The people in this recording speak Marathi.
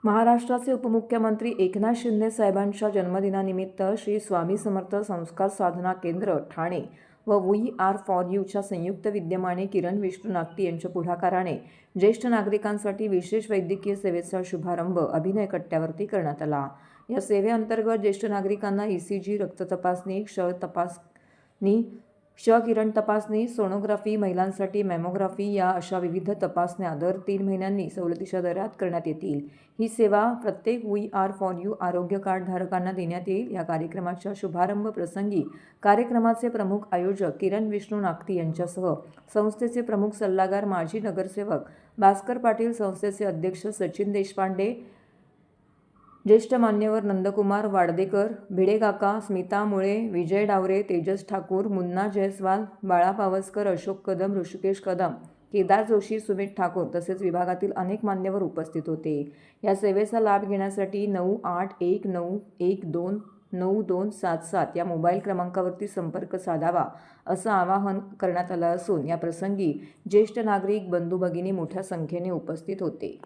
महाराष्ट्राचे उपमुख्यमंत्री एकनाथ शिंदे साहेबांच्या जन्मदिनानिमित्त श्री स्वामी समर्थ संस्कार साधना केंद्र ठाणे व वी आर फॉर यूच्या संयुक्त विद्यमाने किरण विष्णू नागती यांच्या पुढाकाराने ज्येष्ठ नागरिकांसाठी विशेष वैद्यकीय सेवेचा शुभारंभ अभिनय कट्ट्यावरती करण्यात आला। या सेवेअंतर्गत ज्येष्ठ नागरिकांना ECG, रक्त तपासणी, क्ष किरण तपासणी, सोनोग्राफी, महिलांसाठी मॅमोग्राफी या अशा विविध तपासण्या दर 3 महिन्यांनी सवलतीच्या दरात करण्यात येतील। ही सेवा प्रत्येक वी आर फॉर यू आरोग्य कार्ड धारकांना देण्यात येईल। या कार्यक्रमाच्या शुभारंभ प्रसंगी कार्यक्रमाचे प्रमुख आयोजक किरण विष्णू नागती यांच्यासह संस्थेचे प्रमुख सल्लागार माजी नगरसेवक भास्कर पाटील, संस्थेचे अध्यक्ष सचिन देशपांडे, ज्येष्ठ मान्यवर नंदकुमार वाडदेकर, भिडेकाका, स्मिता मुळे, विजय डावरे, तेजस ठाकूर, मुन्ना जयस्वाल, बाळा पावसकर, अशोक कदम, ऋषिकेश कदम, केदार जोशी, सुमित ठाकूर तसेच विभागातील अनेक मान्यवर उपस्थित होते। या सेवेचा लाभ घेण्यासाठी 9819129277 या मोबाईल क्रमांकावरती संपर्क साधावा असं आवाहन करण्यात आलं असून या प्रसंगी ज्येष्ठ नागरिक, बंधू भगिनी मोठ्या संख्येने उपस्थित होते।